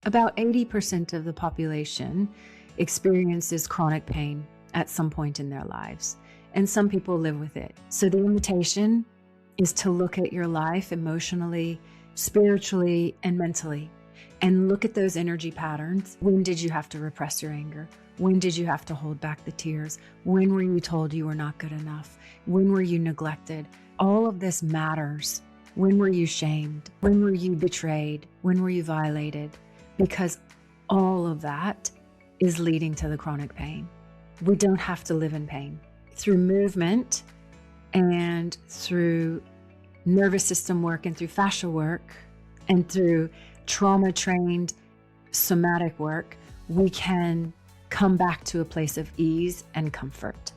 About 80% of the population experiences chronic pain at some point in their lives, and some people live with it. So the invitation is to look at your life emotionally, spiritually, and mentally, and look at those energy patterns. When did you have to repress your anger? When did you have to hold back the tears? When were you told you were not good enough? When were you neglected? All of this matters. When were you shamed? When were you betrayed? When were you violated? Because all of that is leading to the chronic pain. We don't have to live in pain. Through movement and through nervous system work and through fascia work and through trauma-trained somatic work, we can come back to a place of ease and comfort.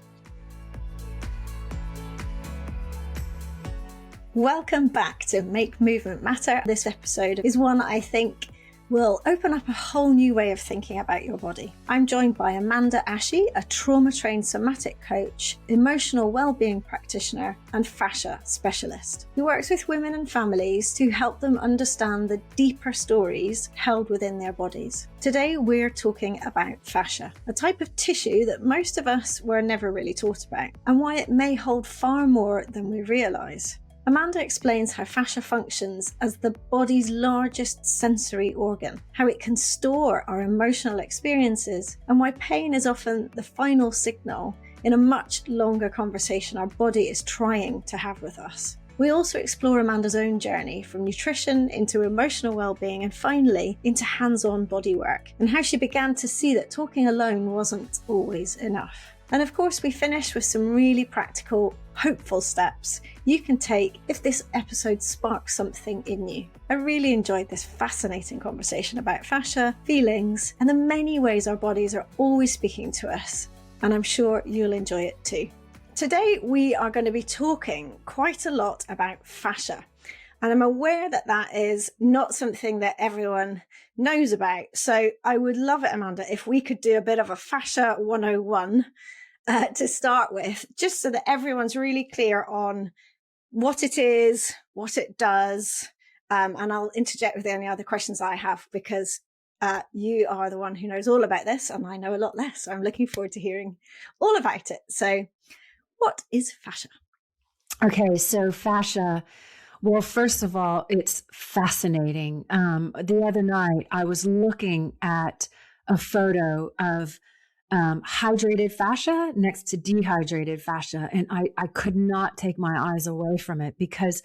Welcome back to Make Movement Matter. This episode is one I think will open up a whole new way of thinking about your body. I'm joined by Amanda Ashy, a trauma-trained somatic coach, emotional well-being practitioner, and fascia specialist, who works with women and families to help them understand the deeper stories held within their bodies. Today, we're talking about fascia, a type of tissue that most of us were never really taught about, and why it may hold far more than we realise. Amanda explains how fascia functions as the body's largest sensory organ, how it can store our emotional experiences, and why pain is often the final signal in a much longer conversation our body is trying to have with us. We also explore Amanda's own journey from nutrition into emotional well-being and finally into hands-on bodywork, and how she began to see that talking alone wasn't always enough. And of course, we finish with some really practical, hopeful steps you can take if this episode sparks something in you. I really enjoyed this fascinating conversation about fascia, feelings, and the many ways our bodies are always speaking to us. And I'm sure you'll enjoy it too. Today, we are going to be talking quite a lot about fascia. And I'm aware that that is not something that everyone knows about. So I would love it, Amanda, if we could do a bit of a fascia 101 to start with, just so that everyone's really clear on what it is, what it does. And I'll interject with any other questions I have because you are the one who knows all about this and I know a lot less. So I'm looking forward to hearing all about it. So what is fascia? Okay, so fascia, well, first of all, it's fascinating. The other night, I was looking at a photo of hydrated fascia next to dehydrated fascia, and I could not take my eyes away from it because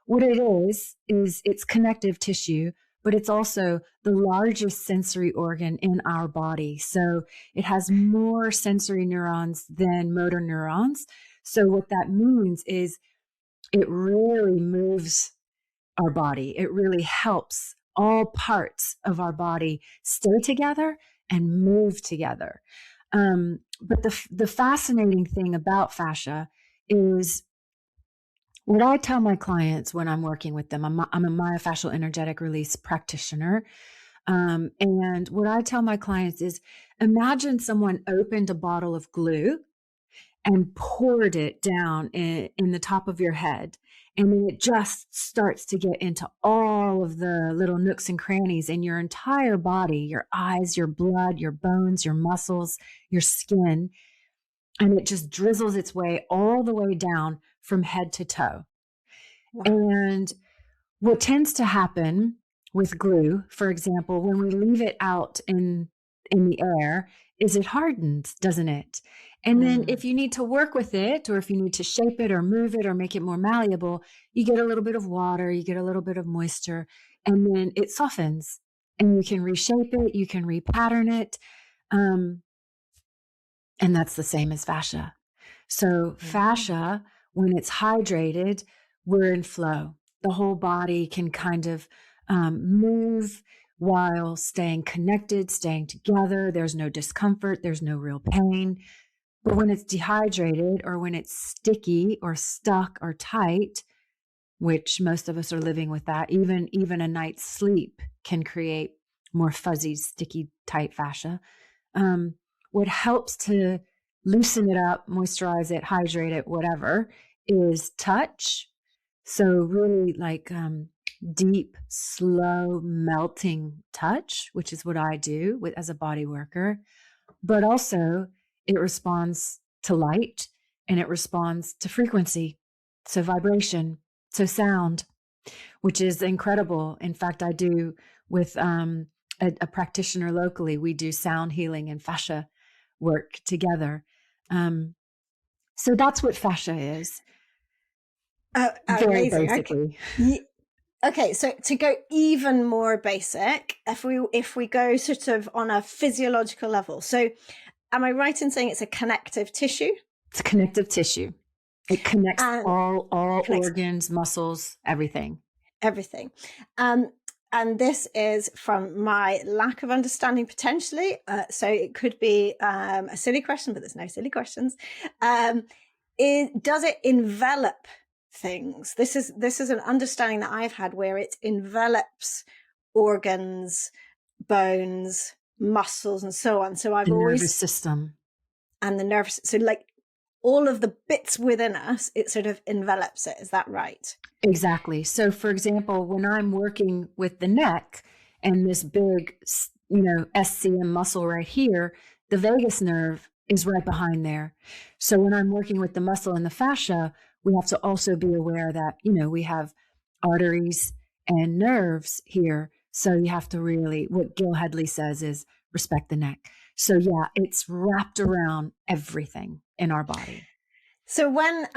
what it is it's connective tissue, but it's also the largest sensory organ in our body. So it has more sensory neurons than motor neurons. So what that means is it really moves our body. It really helps all parts of our body stay together and move together. But the fascinating thing about fascia is what I tell my clients when I'm working with them. I'm a myofascial energetic release practitioner. And what I tell my clients is imagine someone opened a bottle of glue and poured it down in the top of your head. And then it just starts to get into all of the little nooks and crannies in your entire body, your eyes, your blood, your bones, your muscles, your skin. And it just drizzles its way all the way down from head to toe. Wow. And what tends to happen with glue, for example, when we leave it out in the air, is it hardens, doesn't it? And then if you need to work with it, or if you need to shape it or move it or make it more malleable, you get a little bit of water, you get a little bit of moisture, and then it softens and you can reshape it, you can repattern it. And that's the same as fascia. So fascia, when it's hydrated, we're in flow. The whole body can kind of move while staying connected, staying together. There's no discomfort. There's no real pain. But when it's dehydrated or when it's sticky or stuck or tight, which most of us are living with that, even a night's sleep can create more fuzzy, sticky, tight fascia. What helps to loosen it up, moisturize it, hydrate it, whatever, is touch. So really like deep, slow, melting touch, which is what I do as a body worker. But also it responds to light and it responds to frequency, so vibration, so sound, which is incredible. In fact, I do with a practitioner locally, we do sound healing and fascia work together. So that's what fascia is. Very Amazing. basically. Okay, so to go even more basic, if we go sort of on a physiological level, so am I right in saying it's a connective tissue? It's connective tissue. It connects all organs, muscles, everything. Everything. And this is from my lack of understanding potentially. So it could be a silly question, but there's no silly questions. Does it envelop things? This is an understanding that I've had where it envelops organs, bones, muscles, and so on. So I've always nervous system and the nervous. So like all of the bits within us, it sort of envelops it. Is that right? Exactly. So for example, when I'm working with the neck and this big, SCM muscle right here, the vagus nerve is right behind there. So when I'm working with the muscle and the fascia, we have to also be aware that, we have arteries and nerves here. So you have to really, what Gil Headley says is respect the neck. So yeah, it's wrapped around everything in our body. So when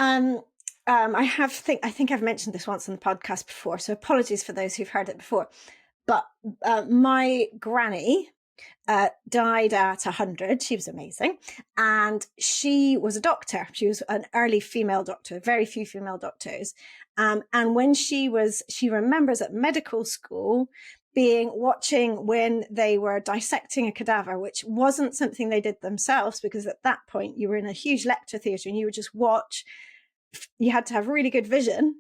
I think I've mentioned this once on the podcast before, so apologies for those who've heard it before. But my granny died at 100. She was amazing. And she was a doctor. She was an early female doctor, very few female doctors. And when she remembers at medical school watching when they were dissecting a cadaver, which wasn't something they did themselves, because at that point you were in a huge lecture theatre and you would just watch. You had to have really good vision.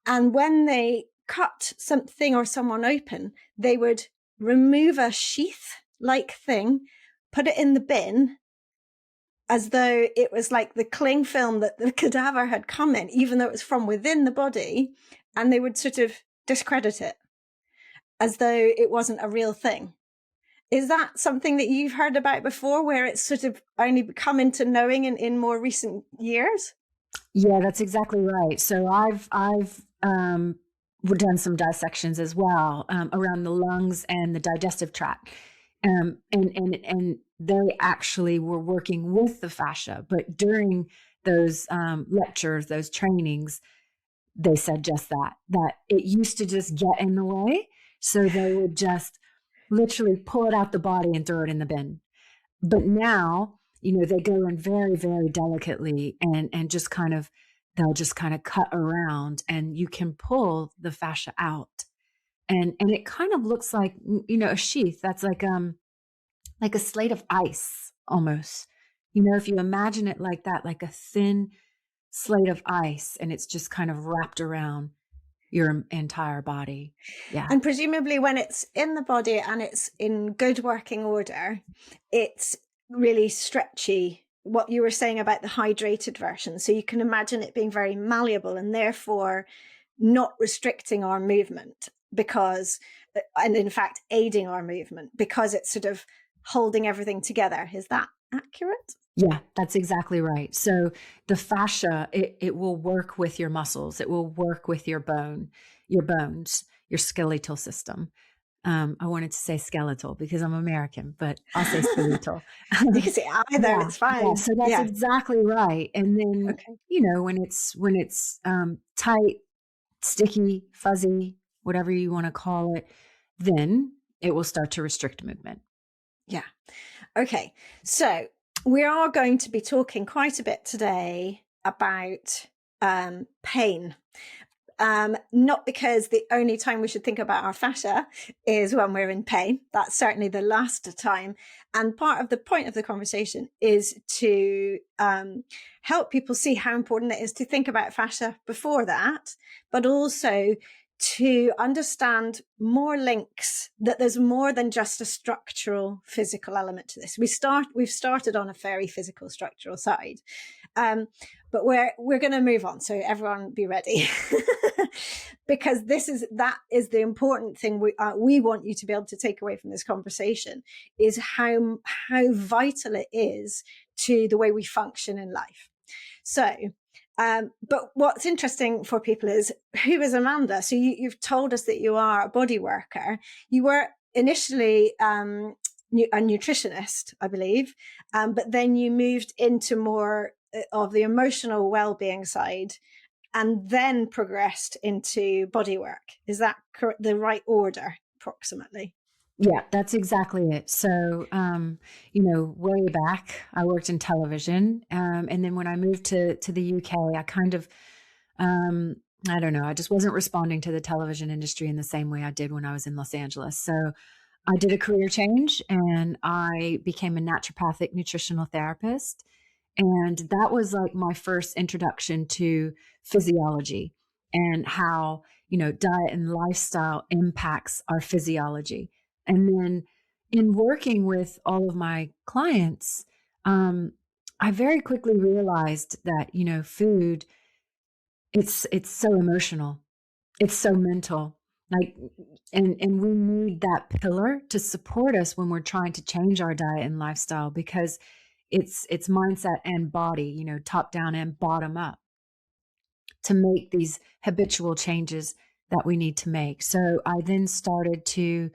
And when they cut something or someone open, they would remove a sheath-like thing, put it in the bin, as though it was like the cling film that the cadaver had come in, even though it was from within the body, and they would sort of discredit it as though it wasn't a real thing. Is that something that you've heard about before, where it's sort of only come into knowing in more recent years? Yeah, that's exactly right. So I've done some dissections as well around the lungs and the digestive tract, and they actually were working with the fascia. But during those lectures, those trainings, they said just that it used to just get in the way, so they would just literally pull it out the body and throw it in the bin. But now, they go in very, very delicately and just kind of, they'll just kind of cut around and you can pull the fascia out. And it kind of looks like, a sheath that's like a slate of ice almost. If you imagine it like that, like a thin slate of ice, and it's just kind of wrapped around your entire body. Yeah. And presumably when it's in the body and it's in good working order, it's really stretchy, what you were saying about the hydrated version. So you can imagine it being very malleable and therefore not restricting our movement and in fact aiding our movement, because it's sort of holding everything together. Is that accurate? Yeah, that's exactly right. So the fascia, it will work with your muscles. It will work with your bones, your skeletal system. I wanted to say skeletal because I'm American, but I'll say skeletal. You can say either, Yeah, it's fine. yeah, so that's exactly right. And then, when it's tight, sticky, fuzzy, whatever you want to call it, then it will start to restrict movement. Yeah. Okay. So we are going to be talking quite a bit today about pain. Not because the only time we should think about our fascia is when we're in pain. That's certainly the last time. And part of the point of the conversation is to help people see how important it is to think about fascia before that, but also to understand more links, that there's more than just a structural physical element to this. We've started on a very physical structural side. but we're going to move on. So everyone be ready. Because that is the important thing we want you to be able to take away from this conversation, is how vital it is to the way we function in life. So, but what's interesting for people is, who is Amanda? So you've told us that you are a body worker. You were initially a nutritionist, I believe, but then you moved into more of the emotional well-being side, and then progressed into bodywork. Is that the right order, approximately? Yeah, that's exactly it. So, way back, I worked in television. And then when I moved to the UK, I kind of, I don't know, I just wasn't responding to the television industry in the same way I did when I was in Los Angeles. So I did a career change and I became a naturopathic nutritional therapist. And that was like my first introduction to physiology and how, diet and lifestyle impacts our physiology. And then in working with all of my clients, I very quickly realized that, food, it's so emotional. It's so mental. Like, and we need that pillar to support us when we're trying to change our diet and lifestyle, because it's mindset and body, top down and bottom up, to make these habitual changes that we need to make. So I then started to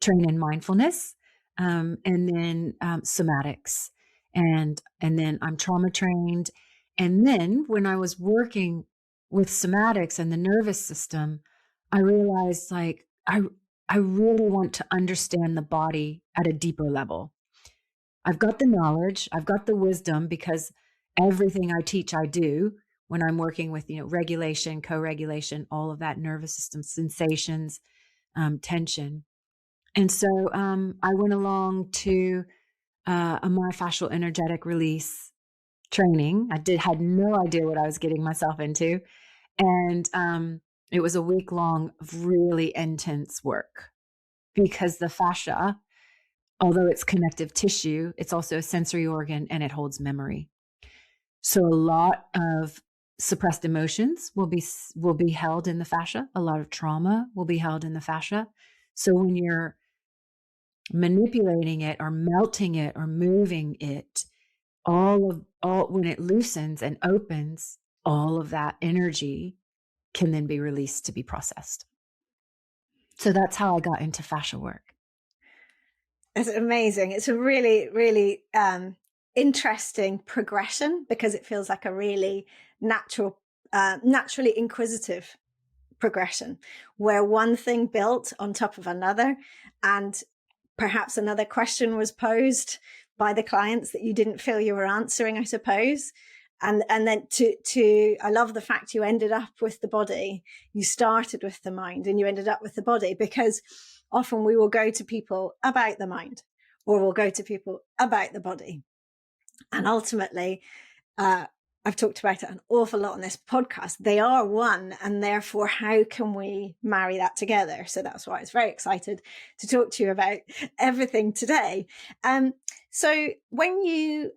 train in mindfulness, and then somatics, and then I'm trauma trained. And then when I was working with somatics and the nervous system, I realized like I really want to understand the body at a deeper level. I've got the knowledge, I've got the wisdom, because everything I teach, I do when I'm working with, regulation, co-regulation, all of that nervous system sensations, tension. And so I went along to a myofascial energetic release training. Had no idea what I was getting myself into. And it was a week long of really intense work, because the fascia, although it's connective tissue, it's also a sensory organ and it holds memory. So a lot of suppressed emotions will be held in the fascia. A lot of trauma will be held in the fascia. So when you're manipulating it or melting it or moving it, all when it loosens and opens, all of that energy can then be released to be processed. So that's how I got into fascia work. It's amazing. It's a really, really interesting progression, because it feels like a really naturally inquisitive progression, where one thing built on top of another, and perhaps another question was posed by the clients that you didn't feel you were answering, I suppose. And then I love the fact you ended up with the body. You started with the mind and you ended up with the body, because often we will go to people about the mind, or we'll go to people about the body. And ultimately, I've talked about it an awful lot on this podcast. They are one, and therefore, how can we marry that together? So that's why I was very excited to talk to you about everything today. So when you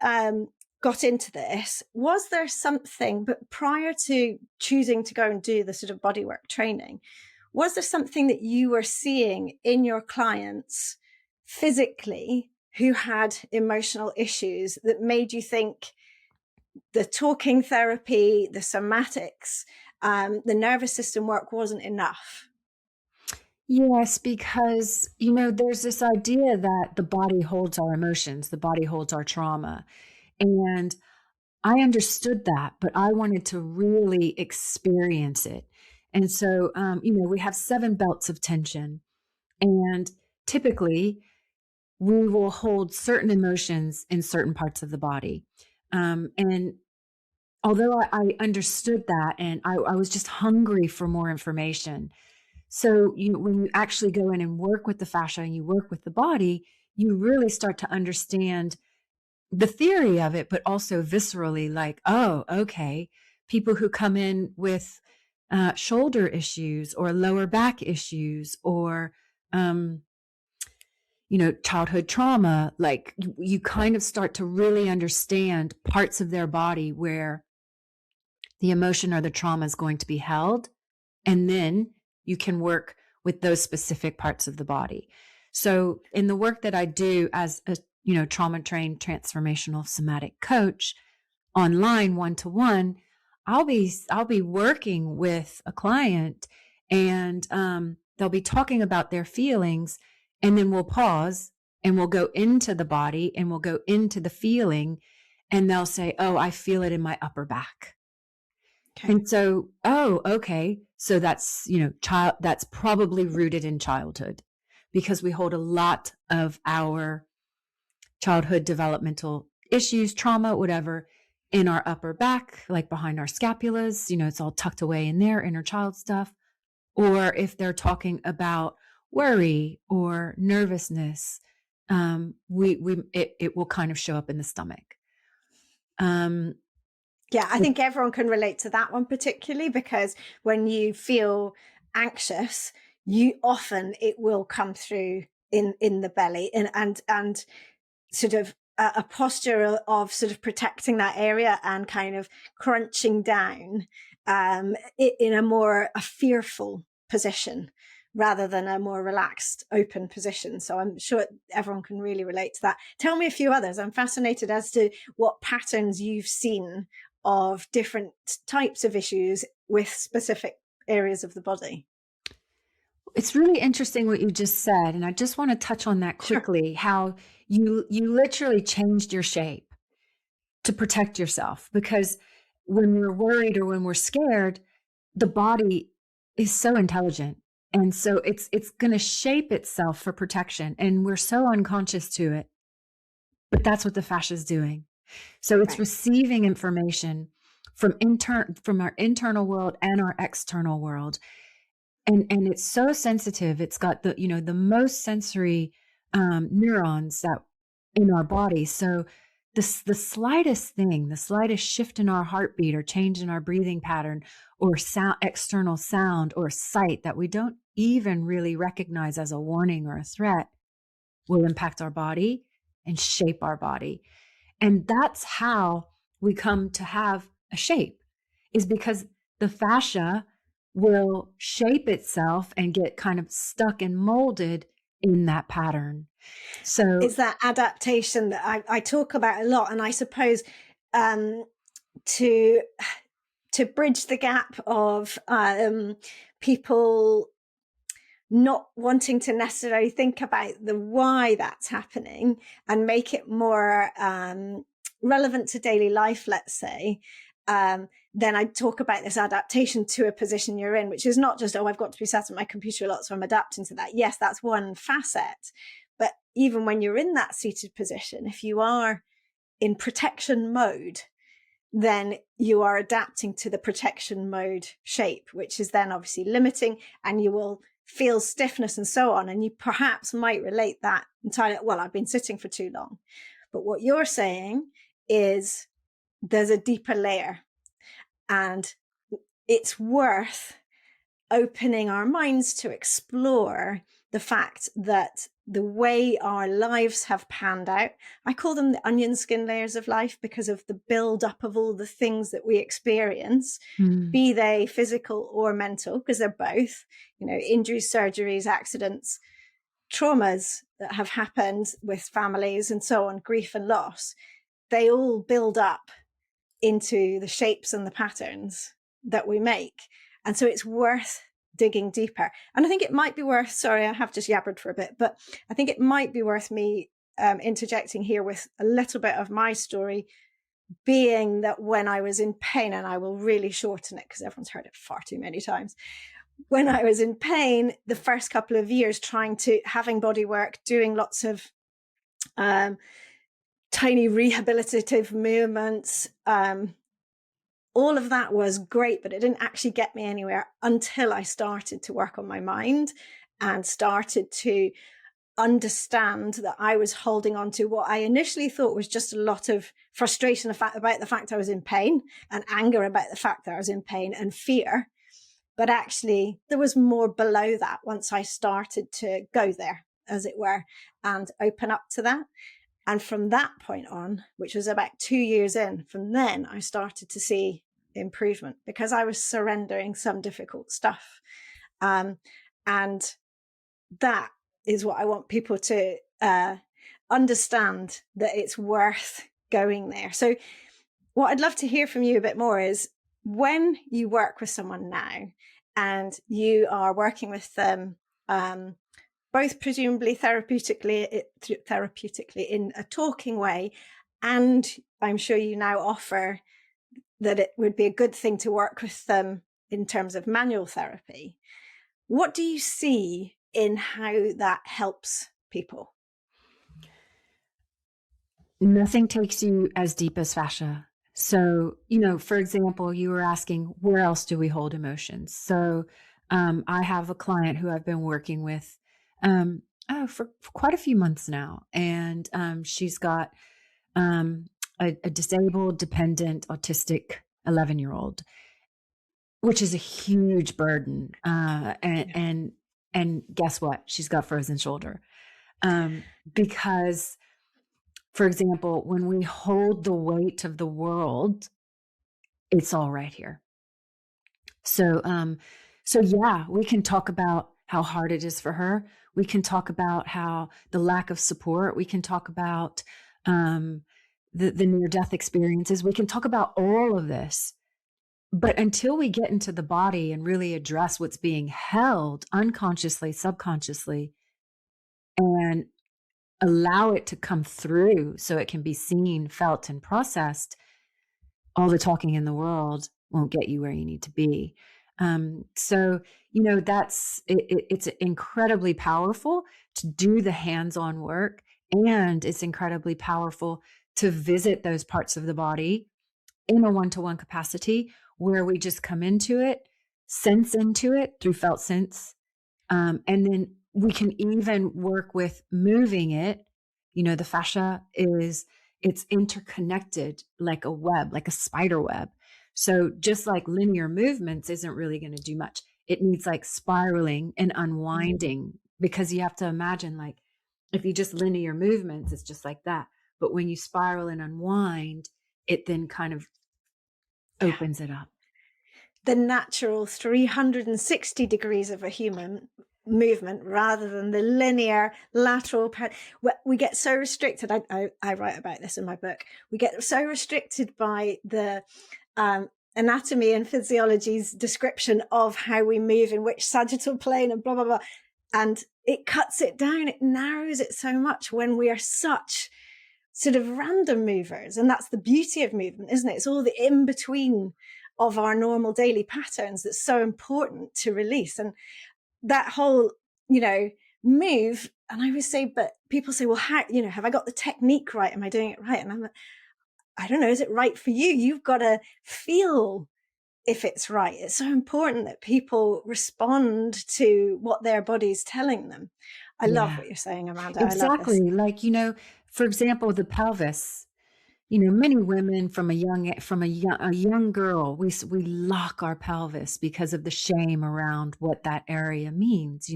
got into this, was there something, but prior to choosing to go and do the sort of bodywork training, was there something that you were seeing in your clients physically who had emotional issues that made you think the talking therapy, the somatics, the nervous system work wasn't enough? Yes, because, there's this idea that the body holds our emotions, the body holds our trauma. And I understood that, but I wanted to really experience it. And so, we have 7 belts of tension, and typically we will hold certain emotions in certain parts of the body. And although I understood that, and I was just hungry for more information. So when you actually go in and work with the fascia and you work with the body, you really start to understand the theory of it, but also viscerally, like, oh, okay, people who come in with shoulder issues or lower back issues, or childhood trauma, like you kind of start to really understand parts of their body where the emotion or the trauma is going to be held. And then you can work with those specific parts of the body. So in the work that I do as a, trauma trained transformational somatic coach online, one-to-one, I'll be working with a client, and they'll be talking about their feelings, and then we'll pause and we'll go into the body and we'll go into the feeling, and they'll say, "Oh, I feel it in my upper back." Okay. And so, oh, okay. So that's, that's probably rooted in childhood, because we hold a lot of our childhood developmental issues, trauma, whatever, in our upper back, like behind our scapulas. It's all tucked away in there, inner child stuff. Or if they're talking about worry or nervousness, it will kind of show up in the stomach. Yeah, I think everyone can relate to that one particularly, because when you feel anxious, it will come through in the belly, and sort of a posture of sort of protecting that area and kind of crunching down in a fearful position rather than a more relaxed, open position. So I'm sure everyone can really relate to that. Tell me a few others. I'm fascinated as to what patterns you've seen of different types of issues with specific areas of the body. It's really interesting what you just said, and I just want to touch on that quickly. Sure. How you literally changed your shape to protect yourself, because when we're worried or when we're scared, the body is so intelligent, and so it's going to shape itself for protection, and we're so unconscious to it. But that's what the fascia is doing. So it's receiving information from our internal world and our external world. And it's so sensitive. It's got the most sensory neurons that in our body. So the slightest thing, the slightest shift in our heartbeat or change in our breathing pattern or external sound or sight that we don't even really recognize as a warning or a threat will impact our body and shape our body. And that's how we come to have a shape, is because the fascia will shape itself and get kind of stuck and molded in that pattern. So it's that adaptation that I talk about a lot. And I suppose to bridge the gap of people not wanting to necessarily think about the why that's happening and make it more relevant to daily life, let's say, then I talk about this adaptation to a position you're in, which is not just, oh, I've got to be sat at my computer a lot, so I'm adapting to that. Yes, that's one facet. But even when you're in that seated position, if you are in protection mode, then you are adapting to the protection mode shape, which is then obviously limiting, and you will feel stiffness and so on. And you perhaps might relate that entirely, well, I've been sitting for too long. But what you're saying is there's a deeper layer, and it's worth opening our minds to explore the fact that the way our lives have panned out, I call them the onion skin layers of life, because of the build up of all the things that we experience, be they physical or mental, because they're both, injuries, surgeries, accidents, traumas that have happened with families and so on, grief and loss. They all build up into the shapes and the patterns that we make. And so it's worth digging deeper. And I think it might be worth, sorry, I have just yabbered for a bit, but I think it might be worth me interjecting here with a little bit of my story, being that when I was in pain, and I will really shorten it because everyone's heard it far too many times. When I was in pain, the first couple of years having bodywork, doing lots of tiny rehabilitative movements, all of that was great, but it didn't actually get me anywhere until I started to work on my mind and started to understand that I was holding on to what I initially thought was just a lot of frustration about the fact I was in pain, and anger about the fact that I was in pain, and fear. But actually, there was more below that once I started to go there, as it were, and open up to that. And from that point on, which was about 2 years in, from then I started to see improvement because I was surrendering some difficult stuff. And that is what I want people to understand, that it's worth going there. So what I'd love to hear from you a bit more is, when you work with someone now and you are working with them, both presumably therapeutically in a talking way, and I'm sure you now offer that it would be a good thing to work with them in terms of manual therapy. What do you see in how that helps people? Nothing takes you as deep as fascia. So, for example, you were asking, where else do we hold emotions? So, I have a client who I've been working with for quite a few months now. And she's got a disabled, dependent, autistic 11-year-old, which is a huge burden. And guess what? She's got frozen shoulder. Because, for example, when we hold the weight of the world, it's all right here. So yeah, we can talk about how hard it is for her. We can talk about how the lack of support. We can talk about the near-death experiences. We can talk about all of this. But until we get into the body and really address what's being held unconsciously, subconsciously, and allow it to come through so it can be seen, felt, and processed, all the talking in the world won't get you where you need to be. So, it's incredibly powerful to do the hands-on work, and it's incredibly powerful to visit those parts of the body in a one-to-one capacity where we just come into it, sense into it through felt sense. And then we can even work with moving it. The fascia it's interconnected like a web, like a spider web. So just like linear movements isn't really going to do much. It needs like spiraling and unwinding, because you have to imagine, like, if you just linear movements, it's just like that. But when you spiral and unwind, it then kind of opens it up. The natural 360 degrees of a human movement rather than the linear lateral. We get so restricted. I write about this in my book. We get so restricted by the anatomy and physiology's description of how we move in which sagittal plane and blah, blah, blah. And it cuts it down. It narrows it so much when we are such sort of random movers. And that's the beauty of movement, isn't it? It's all the in-between of our normal daily patterns that's so important to release. And that whole, move. And I always say, but people say, well, how, have I got the technique right? Am I doing it right? And I'm like, I don't know. Is it right for you? You've got to feel if it's right. It's so important that people respond to what their body's telling them. I love what you're saying, Amanda. Exactly. I love this. Like, for example, the pelvis. Many women from a young girl, we lock our pelvis because of the shame around what that area means,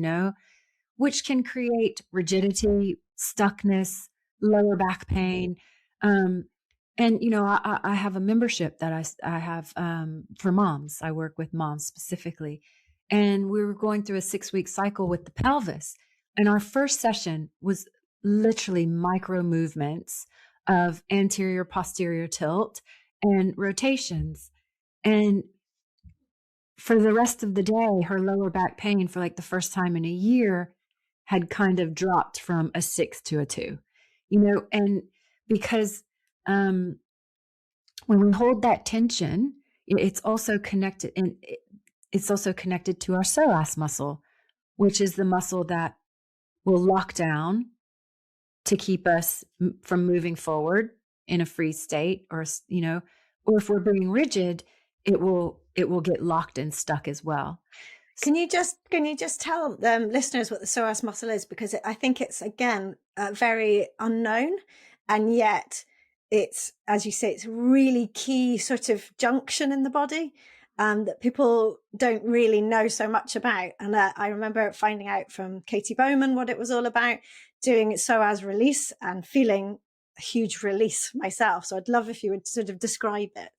which can create rigidity, stuckness, lower back pain. And, I have a membership that I have for moms. I work with moms specifically. And we were going through a 6-week cycle with the pelvis. And our first session was literally micro movements of anterior, posterior tilt and rotations. And for the rest of the day, her lower back pain, for like the first time in a year, had kind of dropped from a 6 to a 2, and because when we hold that tension, it's also connected, and it's also connected to our psoas muscle, which is the muscle that will lock down to keep us from moving forward in a free state, or if we're being rigid, it will get locked and stuck as well. Can you just tell listeners what the psoas muscle is? Because I think it's, again, very unknown, and yet it's, as you say, it's a really key sort of junction in the body that people don't really know so much about. And I remember finding out from Katie Bowman what it was all about, doing psoas release and feeling a huge release myself. So I'd love if you would sort of describe it.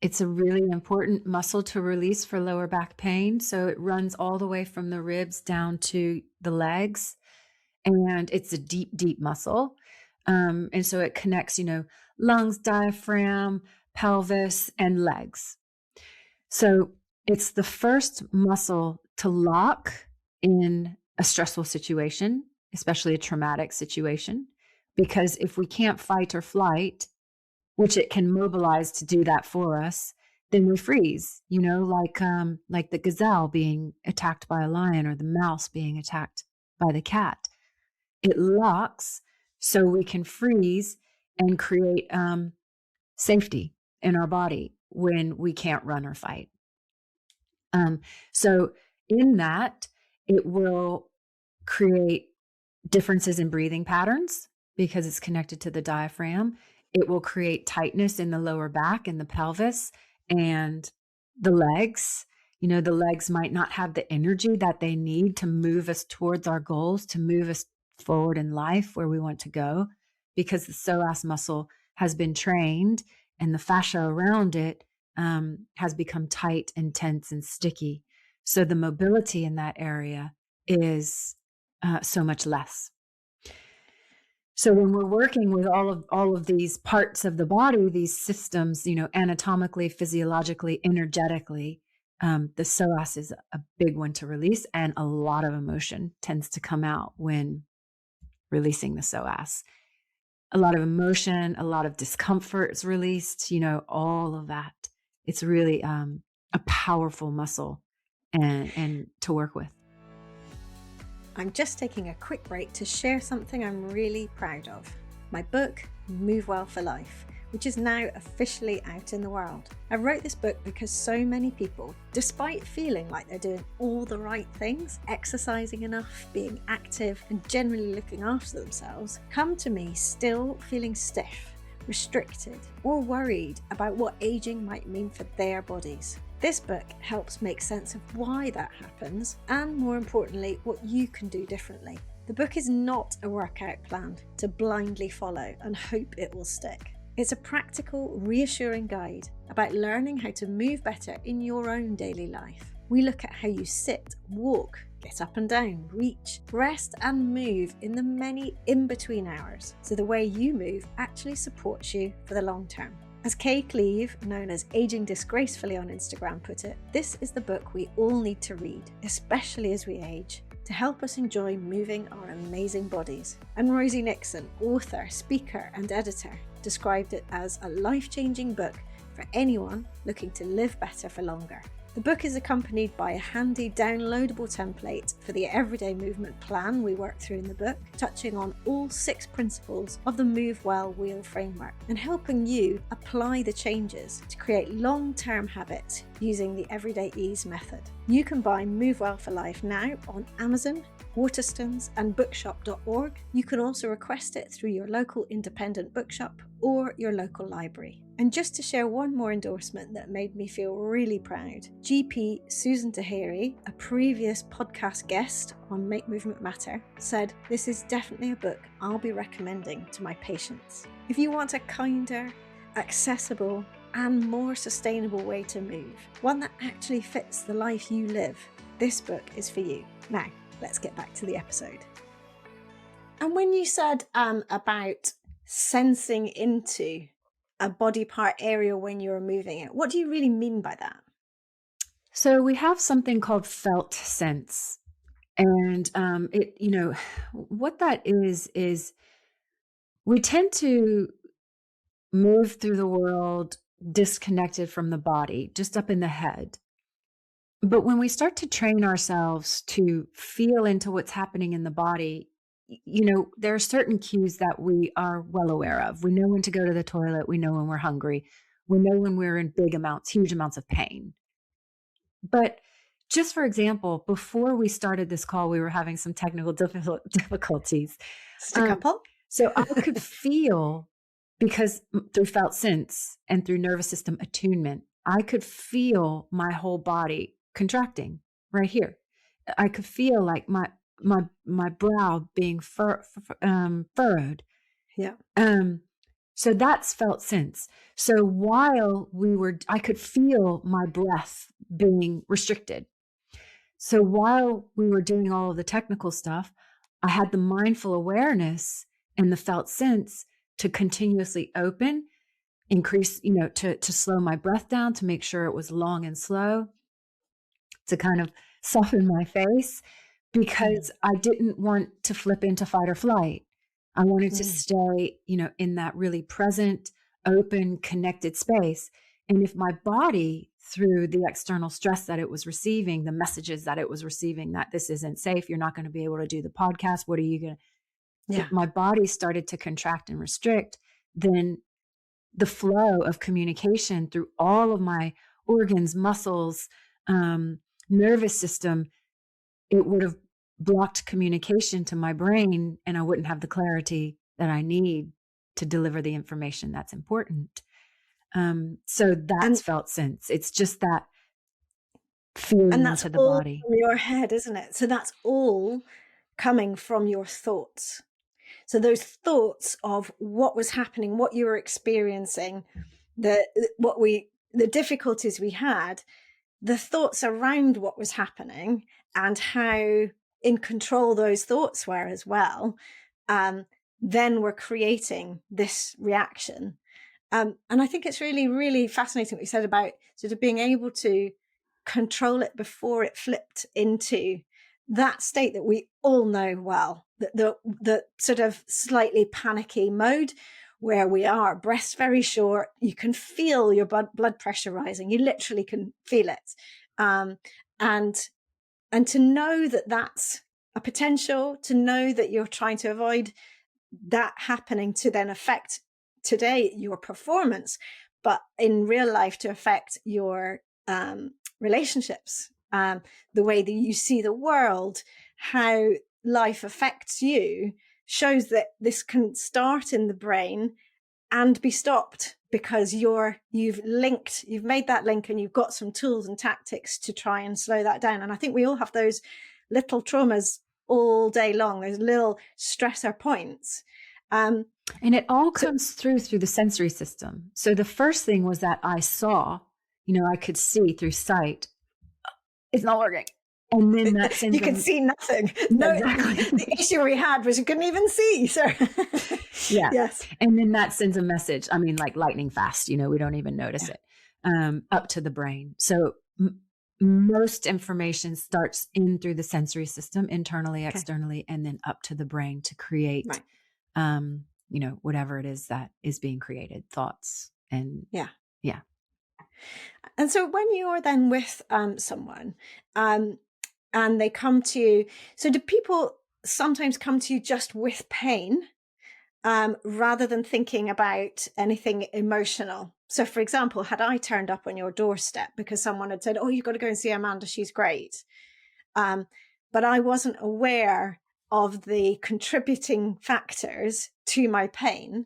It's a really important muscle to release for lower back pain. So it runs all the way from the ribs down to the legs. And it's a deep, deep muscle. And so it connects, lungs, diaphragm, pelvis, and legs. So it's the first muscle to lock in a stressful situation, especially a traumatic situation, because if we can't fight or flight, which it can mobilize to do that for us, then we freeze, like the gazelle being attacked by a lion or the mouse being attacked by the cat. It locks so we can freeze and create safety in our body when we can't run or fight. So in that, it will create differences in breathing patterns because it's connected to the diaphragm. It will create tightness in the lower back and the pelvis and the legs. The legs might not have the energy that they need to move us towards our goals, to move us forward in life where we want to go, because the psoas muscle has been trained and the fascia around it has become tight and tense and sticky. So the mobility in that area is so much less. So when we're working with all of these parts of the body, these systems, anatomically, physiologically, energetically, the psoas is a big one to release, and a lot of emotion tends to come out when releasing the psoas. A lot of emotion, a lot of discomfort is released, all of that. It's really a powerful muscle and to work with. I'm just taking a quick break to share something I'm really proud of. My book, Move Well for Life, which is now officially out in the world. I wrote this book because so many people, despite feeling like they're doing all the right things, exercising enough, being active, and generally looking after themselves, come to me still feeling stiff, restricted, or worried about what aging might mean for their bodies. This book helps make sense of why that happens, and more importantly, what you can do differently. The book is not a workout plan to blindly follow and hope it will stick. It's a practical, reassuring guide about learning how to move better in your own daily life. We look at how you sit, walk, get up and down, reach, rest and move in the many in-between hours, so the way you move actually supports you for the long term. As Kay Cleave, known as Aging Disgracefully on Instagram, put it, this is the book we all need to read, especially as we age, to help us enjoy moving our amazing bodies. And Rosie Nixon, author, speaker and editor, described it as a life-changing book for anyone looking to live better for longer. The book is accompanied by a handy downloadable template for the everyday movement plan we work through in the book, touching on all 6 principles of the Move Well Wheel framework and helping you apply the changes to create long-term habits using the Everyday Ease method. You can buy Move Well for Life now on Amazon, Waterstones and bookshop.org. You can also request it through your local independent bookshop or your local library. And just to share one more endorsement that made me feel really proud, GP Susan Tahiri, a previous podcast guest on Make Movement Matter, said, "This is definitely a book I'll be recommending to my patients. If you want a kinder, accessible and more sustainable way to move, one that actually fits the life you live, this book is for you." Now, let's get back to the episode. And when you said about sensing into a body part area when you're moving it, what do you really mean by that? So we have something called felt sense. And what that is we tend to move through the world disconnected from the body, just up in the head. But when we start to train ourselves to feel into what's happening in the body, there are certain cues that we are well aware of. We know when to go to the toilet. We know when we're hungry. We know when we're in huge amounts of pain. But just for example, before we started this call, we were having some technical difficulties. Just a couple. So I could feel, because through felt sense and through nervous system attunement, I could feel my whole body contracting right here. I could feel like my brow being furrowed. Yeah. So that's felt sense. So while I could feel my breath being restricted. So while we were doing all of the technical stuff, I had the mindful awareness and the felt sense to continuously open, increase, to slow my breath down, to make sure it was long and slow, to kind of soften my face, because I didn't want to flip into fight or flight. I wanted to stay, in that really present, open, connected space. And if my body, through the external stress that it was receiving, the messages that it was receiving, that this isn't safe, you're not going to be able to do the podcast, what are you going to, if my body started to contract and restrict, then the flow of communication through all of my organs, muscles, nervous system, it would have blocked communication to my brain, and I wouldn't have the clarity that I need to deliver the information that's important. So that's felt sense. It's just that feeling and that's into the all body. from your head, isn't it? So that's all coming from your thoughts. So those thoughts of what was happening, what you were experiencing, the difficulties we had, the thoughts around what was happening, and how in control those thoughts were as well, then we're creating this reaction. And I think it's really, really fascinating what you said about sort of being able to control it before it flipped into that state that we all know well, the sort of slightly panicky mode where we are, breaths very short, you can feel your blood pressure rising, you literally can feel it. And to know that that's a potential, to know that you're trying to avoid that happening, to then affect today your performance, but in real life to affect your relationships, the way that you see the world, how life affects you, shows that this can start in the brain and be stopped because you've made that link, and you've got some tools and tactics to try and slow that down. And I think we all have those little traumas all day long, those little stressor points. And it all comes through the sensory system. So the first thing was that I saw, I could see through sight. It's not working. And then that sends you could see nothing. No, exactly. The issue we had was you couldn't even see. So yeah. Yes. And then that sends a message. I mean, like lightning fast, we don't even notice it, up to the brain. So most information starts in through the sensory system, internally, externally, and then up to the brain to create, whatever it is that is being created, thoughts. And yeah. And so when you're then with someone, and they come to you, so do people sometimes come to you just with pain, rather than thinking about anything emotional? So for example, had I turned up on your doorstep because someone had said, oh, you've got to go and see Amanda, she's great, but I wasn't aware of the contributing factors to my pain,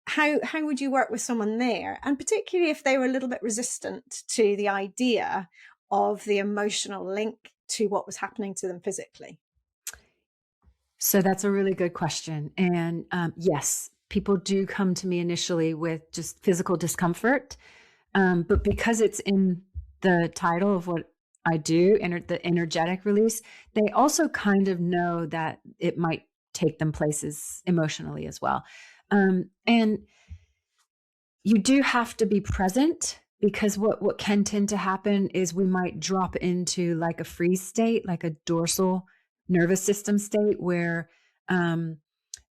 how would you work with someone there? And particularly if they were a little bit resistant to the idea of the emotional link to what was happening to them physically? So that's a really good question. And yes, people do come to me initially with just physical discomfort. But because it's in the title of what I do, the energetic release, they also kind of know that it might take them places emotionally as well. And you do have to be present, because what can tend to happen is we might drop into like a freeze state, like a dorsal nervous system state where,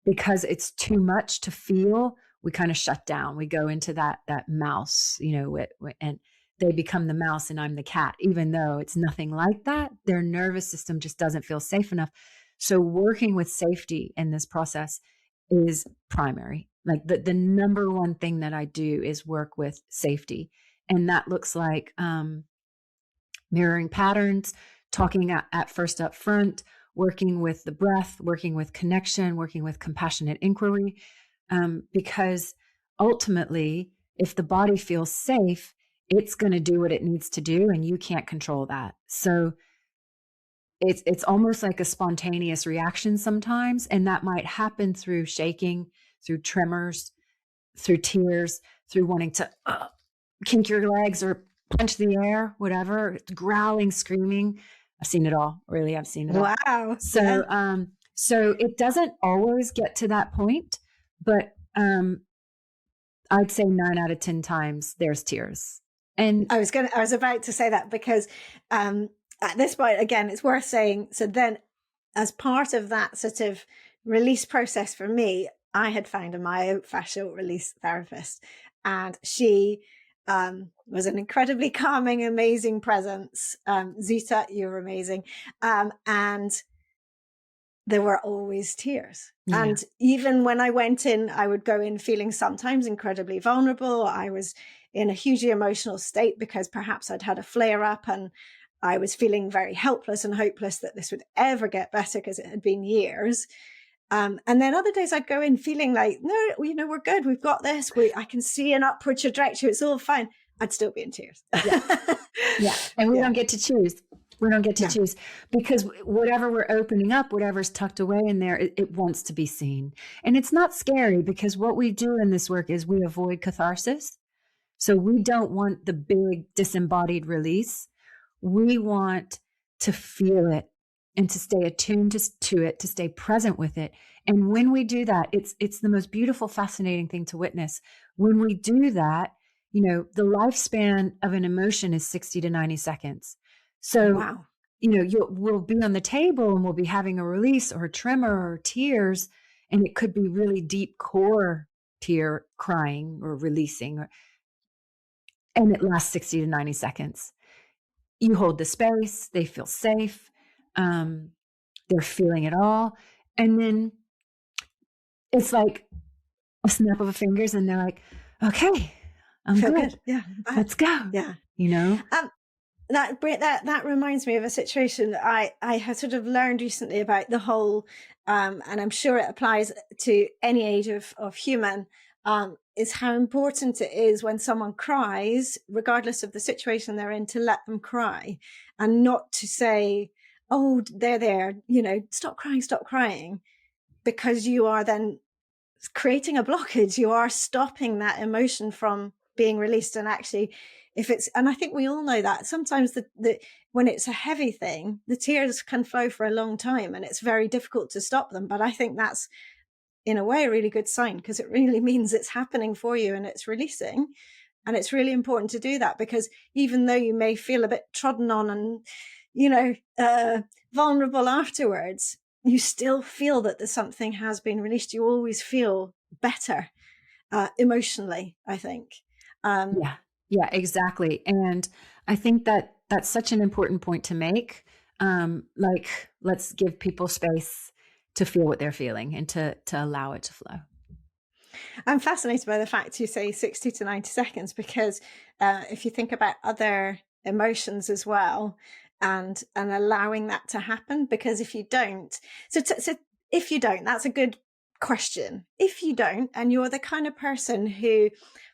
because it's too much to feel, we kind of shut down. We go into that mouse, and they become the mouse and I'm the cat, even though it's nothing like that. Their nervous system just doesn't feel safe enough. So working with safety in this process is primary. Like the number one thing that I do is work with safety. And that looks like mirroring patterns, talking at first up front, working with the breath, working with connection, working with compassionate inquiry. Because ultimately, if the body feels safe, it's going to do what it needs to do, and you can't control that. So it's almost like a spontaneous reaction sometimes, and that might happen through shaking, through tremors, through tears, through wanting to kink your legs or punch the air, whatever, growling, screaming. I've seen it all. Really, I've seen it all. Wow. So, so it doesn't always get to that point, but I'd say 9 out of 10 times there's tears. And I was about to say that because at this point, again, it's worth saying. So then, as part of that sort of release process for me, I had found a myofascial release therapist, and she was an incredibly calming, amazing presence. Zita, you're amazing. And there were always tears. yeah. And even when I went in, I would go in feeling sometimes incredibly vulnerable. I was in a hugely emotional state because perhaps I'd had a flare up and I was feeling very helpless and hopeless that this would ever get better because it had been years. And then other days I'd go in feeling like, no, we're good. We've got this. I can see an upward trajectory. It's all fine. I'd still be in tears. Yeah. And we don't get to choose. We don't get to choose, because whatever we're opening up, whatever's tucked away in there, it wants to be seen. And it's not scary, because what we do in this work is we avoid catharsis. So we don't want the big disembodied release. We want to feel it and to stay attuned to it, to stay present with it. And when we do that, it's the most beautiful, fascinating thing to witness. When we do that, the lifespan of an emotion is 60 to 90 seconds. So, wow. We'll be on the table and we'll be having a release or a tremor or tears, and it could be really deep core tear crying or releasing, and it lasts 60 to 90 seconds. You hold the space, they feel safe, they're feeling it all, and then it's like a snap of the fingers and they're like, okay, I'm good. Yeah, let's go. Yeah. That reminds me of a situation I have sort of learned recently about the whole, and I'm sure it applies to any age of human, is how important it is when someone cries, regardless of the situation they're in, to let them cry and not to say, oh, they're there, stop crying, because you are then creating a blockage. You are stopping that emotion from being released. And actually, and I think we all know that sometimes when it's a heavy thing, the tears can flow for a long time and it's very difficult to stop them. But I think that's, in a way, a really good sign, because it really means it's happening for you and it's releasing. And it's really important to do that, because even though you may feel a bit trodden on and, vulnerable afterwards, you still feel that something has been released. You always feel better emotionally, I think. Yeah, exactly. And I think that that's such an important point to make. Let's give people space to feel what they're feeling and to allow it to flow. I'm fascinated by the fact you say 60 to 90 seconds, because if you think about other emotions as well, and allowing that to happen, because if you don't, if you don't, that's a good question. If you don't, and you're the kind of person who,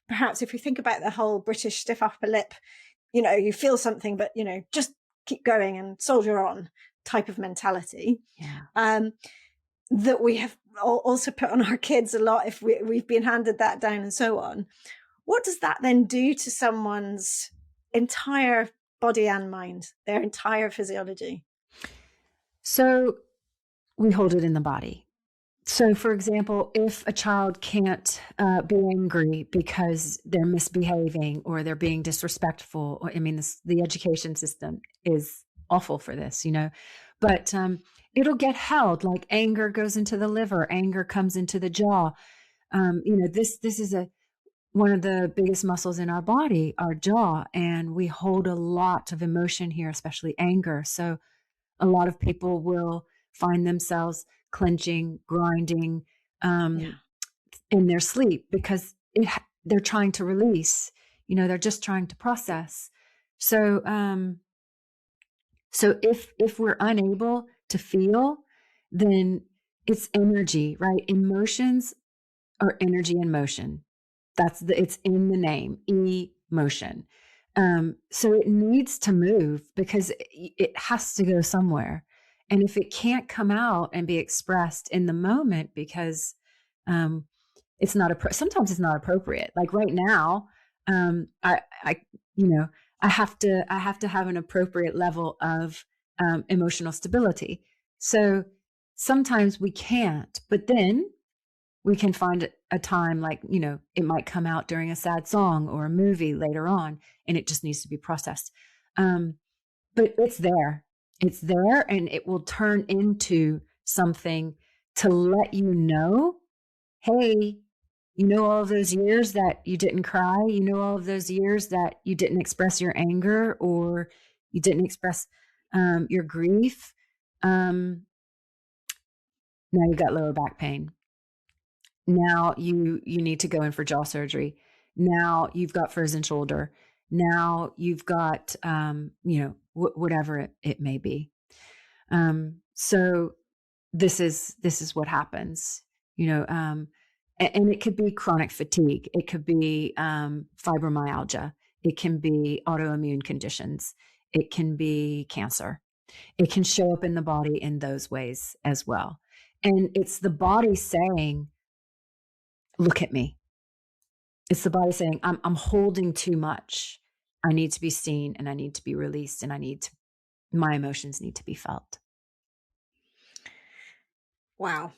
perhaps if you think about the whole British stiff upper lip, you feel something, but, just keep going and soldier on type of mentality. That we have also put on our kids a lot, if we've been handed that down and so on. What does that then do to someone's entire body and mind, their entire physiology? So we hold it in the body. So, for example, if a child can't be angry because they're misbehaving or they're being disrespectful, the education system is awful for this, but it'll get held. Like anger goes into the liver, anger comes into the jaw. This is one of the biggest muscles in our body, our jaw, and we hold a lot of emotion here, especially anger. So a lot of people will find themselves clenching, grinding in their sleep, because they're trying to release, they're just trying to process. So if we're unable to feel, then it's energy, right? Emotions are energy in motion. It's in the name, emotion. So it needs to move, because it has to go somewhere. And if it can't come out and be expressed in the moment because sometimes it's not appropriate. Like right now, I you know, I have to have an appropriate level of emotional stability. So sometimes we can't, but then we can find a time, like, it might come out during a sad song or a movie later on, and it just needs to be processed. But it's there. It's there, and it will turn into something to let you know, hey, all of those years that you didn't cry, all of those years that you didn't express your anger or you didn't express your grief. Now you got lower back pain. Now you need to go in for jaw surgery. Now you've got frozen shoulder. Now you've got whatever it may be. So this is what happens. And it could be chronic fatigue. It could be fibromyalgia. It can be autoimmune conditions. It can be cancer. It can show up in the body in those ways as well. And it's the body saying, look at me. It's the body saying, I'm holding too much. I need to be seen, and I need to be released, and my emotions need to be felt. Wow.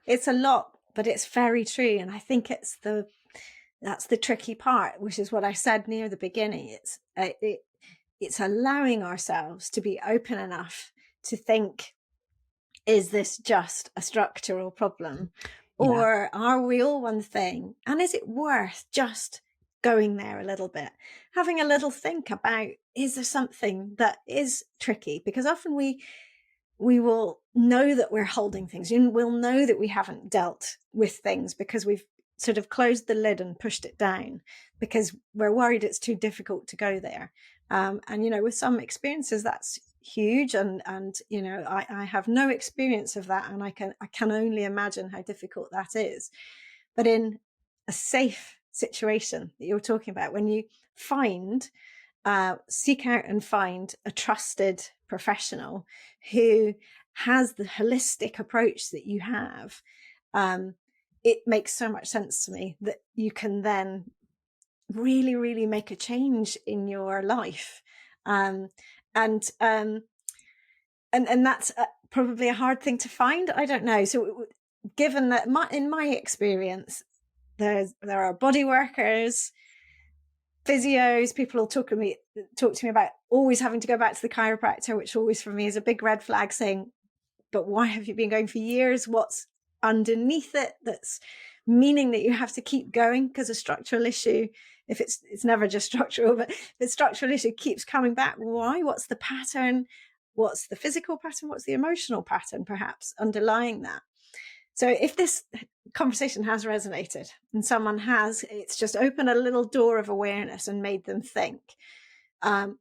It's a lot, but it's very true. And I think that's the tricky part, which is what I said near the beginning. It's allowing ourselves to be open enough to think, is this just a structural problem? Yeah. Or are we all one thing? And is it worth just going there a little bit, having a little think about, is there something that is tricky? Because often we will know that we're holding things, and we'll know that we haven't dealt with things because we've sort of closed the lid and pushed it down because we're worried it's too difficult to go there. And, with some experiences, that's huge. And I have no experience of that. And I can only imagine how difficult that is. But in a safe situation that you're talking about, when you seek out and find a trusted professional who has the holistic approach that you have, it makes so much sense to me that you can then really, really make a change in your life. And that's probably a hard thing to find. I don't know. So given that in my experience, there are body workers, physios, people will talk to me about always having to go back to the chiropractor, which always for me is a big red flag, saying, but why have you been going for years? What's underneath it that's meaning that you have to keep going? Because a structural issue, if it's never just structural, but if the structural issue keeps coming back, why? What's the pattern? What's the physical pattern? What's the emotional pattern perhaps underlying that? So if this conversation has resonated and someone it's just opened a little door of awareness and made them think,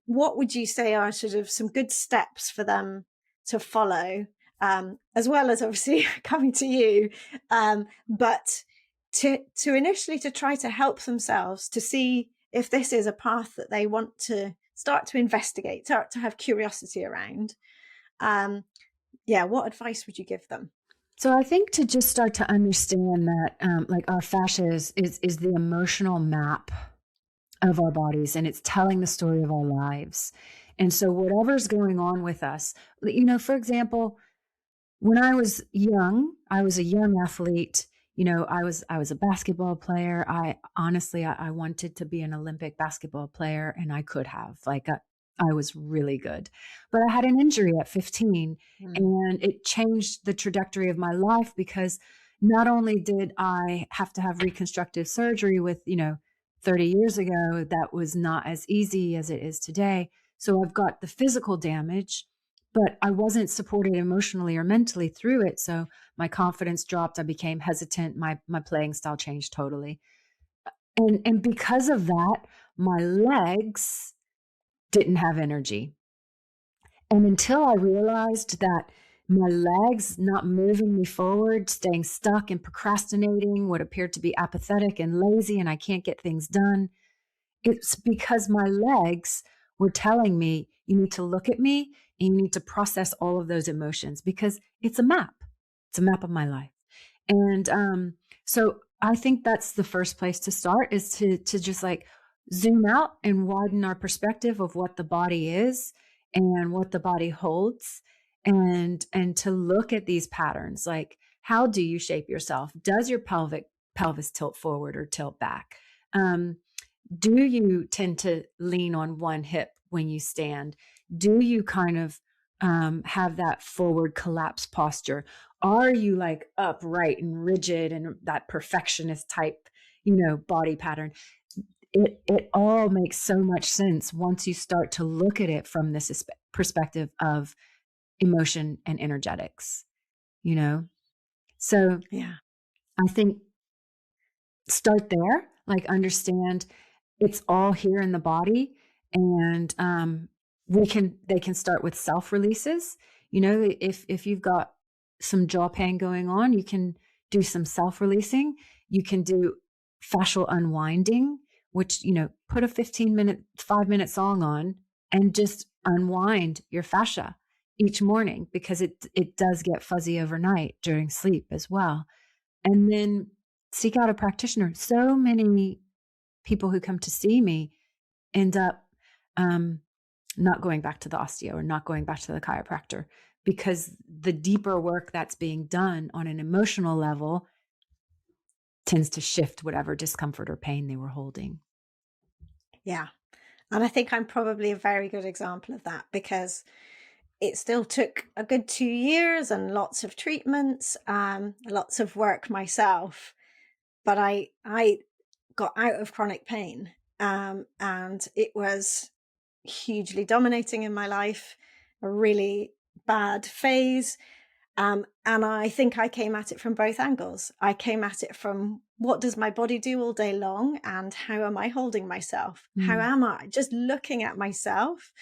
what would you say are sort of some good steps for them to follow, as well as obviously coming to you, but to initially to try to help themselves to see if this is a path that they want to start to investigate, start to have curiosity around? What advice would you give them? So I think to just start to understand that, like, our fascia is the emotional map of our bodies, and it's telling the story of our lives. And so whatever's going on with us, for example, when I was young, I was a young athlete. I was a basketball player. I wanted to be an Olympic basketball player, and I could have, I was really good, but I had an injury at 15 and it changed the trajectory of my life, because not only did I have to have reconstructive surgery with, 30 years ago, that was not as easy as it is today. So I've got the physical damage, but I wasn't supported emotionally or mentally through it. So my confidence dropped. I became hesitant. My playing style changed totally. And because of that, my legs didn't have energy. And until I realized that my legs not moving me forward, staying stuck and procrastinating, what appeared to be apathetic and lazy, and I can't get things done, it's because my legs were telling me, you need to look at me and you need to process all of those emotions, because it's a map. It's a map of my life. And so I think that's the first place to start, is to just like zoom out and widen our perspective of what the body is and what the body holds, and to look at these patterns. Like, how do you shape yourself? Does your pelvis tilt forward or tilt back? Um, do you tend to lean on one hip when you stand? Do you kind of have that forward collapse posture? Are you like upright and rigid and that perfectionist type, body pattern? It all makes so much sense once you start to look at it from this perspective of emotion and energetics, you know? So Yeah. I think start there, like understand it's all here in the body. And they can start with self releases. If you've got some jaw pain going on, you can do some self releasing. You can do fascial unwinding, which, put a 5-minute song on and just unwind your fascia each morning, because it does get fuzzy overnight during sleep as well. And then seek out a practitioner. So many people who come to see me end up not going back to the osteo or not going back to the chiropractor, because the deeper work that's being done on an emotional level tends to shift whatever discomfort or pain they were holding. Yeah. And I think I'm probably a very good example of that, because it still took a good 2 years and lots of treatments, lots of work myself. But I got out of chronic pain, and it was hugely dominating in my life, a really bad phase. And I think I came at it from both angles. I came at it from, what does my body do all day long? And how am I holding myself? How am I just looking at myself?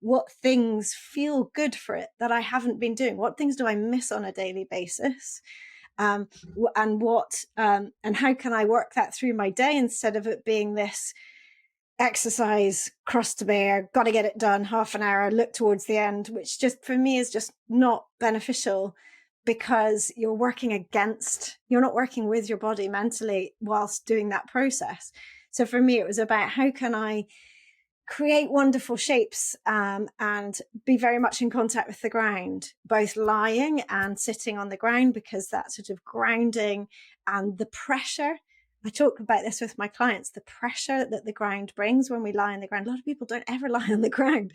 What things feel good for it that I haven't been doing? What things do I miss on a daily basis? And how can I work that through my day, instead of it being this exercise, cross to bear, got to get it done, half an hour, look towards the end, which just for me is just not beneficial, because you're not working with your body mentally whilst doing that process. So for me, it was about, how can I create wonderful shapes, and be very much in contact with the ground, both lying and sitting on the ground, because that sort of grounding and the pressure. I talk about this with my clients, the pressure that the ground brings when we lie on the ground. A lot of people don't ever lie on the ground.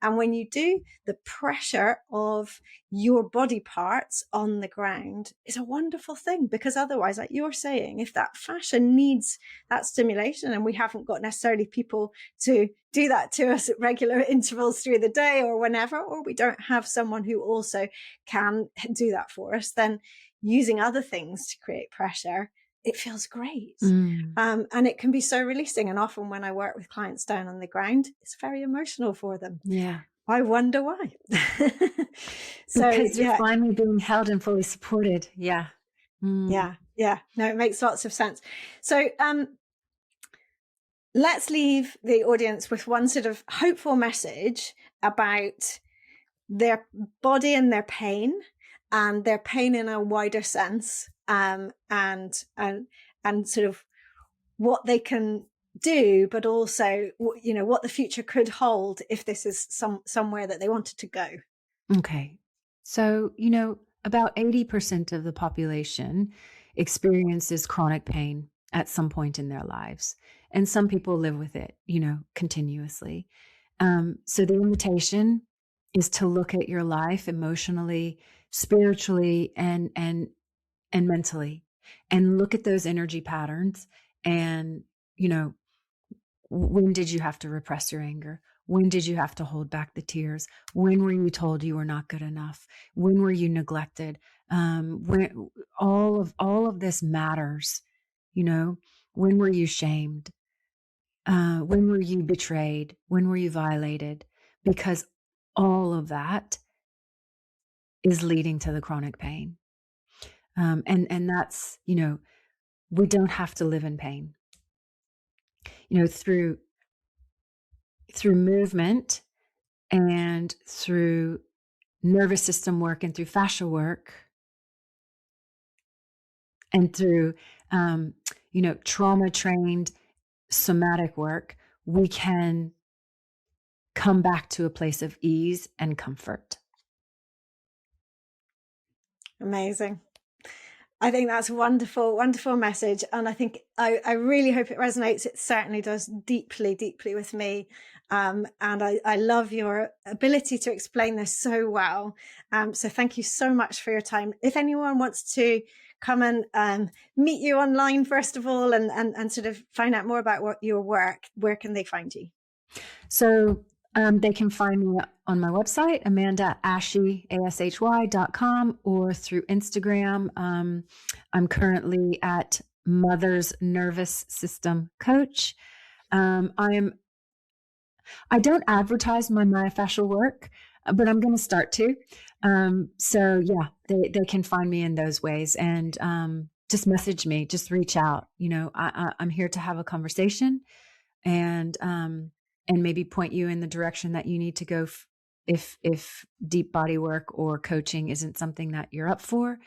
And when you do, the pressure of your body parts on the ground is a wonderful thing, because otherwise, like you're saying, if that fascia needs that stimulation, and we haven't got necessarily people to do that to us at regular intervals through the day or whenever, or we don't have someone who also can do that for us, then using other things to create pressure, it feels great. And it can be so releasing. And often when I work with clients down on the ground, it's very emotional for them. Yeah. I wonder why. Because you're finally being held and fully supported. Yeah. Yeah. No, it makes lots of sense. So let's leave the audience with one sort of hopeful message about their body and their pain in a wider sense, and sort of what they can do, but also, what the future could hold if this is somewhere that they wanted to go. Okay. So, about 80% of the population experiences chronic pain at some point in their lives. And some people live with it, continuously. So the invitation is to look at your life emotionally, spiritually, and mentally, and look at those energy patterns. And, when did you have to repress your anger? When did you have to hold back the tears? When were you told you were not good enough? When were you neglected? When all of this matters, when were you shamed? When were you betrayed? When were you violated? Because all of that is leading to the chronic pain. And that's, we don't have to live in pain. Through movement and through nervous system work and through fascia work, And through, trauma trained somatic work, we can come back to a place of ease and comfort. Amazing. I think that's a wonderful, wonderful message. And I think I really hope it resonates. It certainly does deeply, deeply with me. And I love your ability to explain this so well. So thank you so much for your time. If anyone wants to come and meet you online, first of all, and sort of find out more about your work, where can they find you? So they can find me on my website, Amanda Ashy, ASHY.com, or through Instagram. I'm currently at Mother's Nervous System Coach. I don't advertise my myofascial work, but I'm going to start to. So yeah, they can find me in those ways, and just message me, just reach out. I'm here to have a conversation, and maybe point you in the direction that you need to go if deep body work or coaching isn't something that you're up for.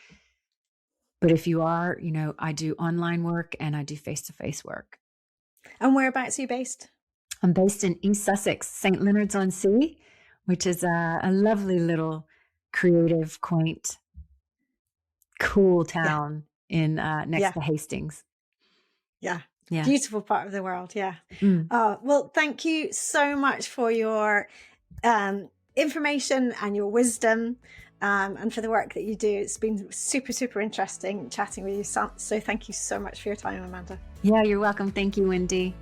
But if you are, I do online work and I do face-to-face work. And whereabouts are you based? I'm based in East Sussex, St. Leonards-on-Sea, which is a lovely little creative, quaint, cool town in next to Hastings. Yeah. Beautiful part of the world. Yeah. Well, thank you so much for your information and your wisdom and for the work that you do. It's been super, super interesting chatting with you. So thank you so much for your time, Amanda. Yeah, you're welcome. Thank you, Wendy.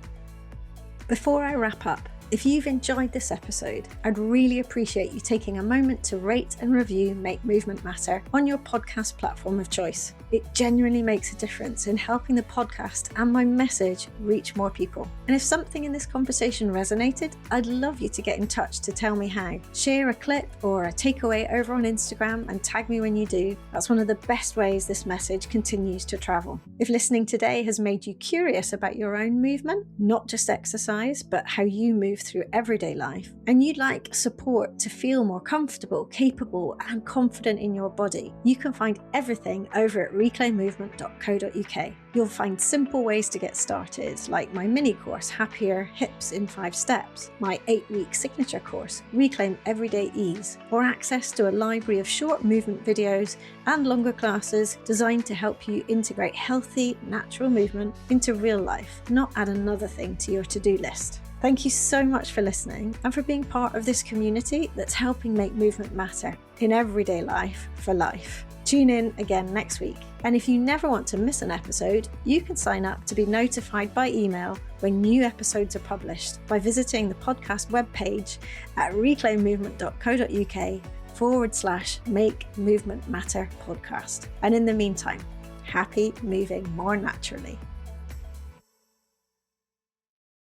Before I wrap up, if you've enjoyed this episode, I'd really appreciate you taking a moment to rate and review Make Movement Matter on your podcast platform of choice. It genuinely makes a difference in helping the podcast and my message reach more people. And if something in this conversation resonated, I'd love you to get in touch to tell me how. Share a clip or a takeaway over on Instagram and tag me when you do. That's one of the best ways this message continues to travel. If listening today has made you curious about your own movement, not just exercise, but how you move through everyday life, and you'd like support to feel more comfortable, capable, and confident in your body, you can find everything over at reclaimmovement.co.uk. You'll find simple ways to get started, like my mini course, Happier Hips in 5 Steps, my 8-week signature course, Reclaim Everyday Ease, or access to a library of short movement videos and longer classes designed to help you integrate healthy, natural movement into real life, not add another thing to your to-do list. Thank you so much for listening and for being part of this community that's helping make movement matter in everyday life for life. Tune in again next week. And if you never want to miss an episode, you can sign up to be notified by email when new episodes are published by visiting the podcast webpage at reclaimmovement.co.uk/Make Movement Matter podcast. And in the meantime, happy moving more naturally.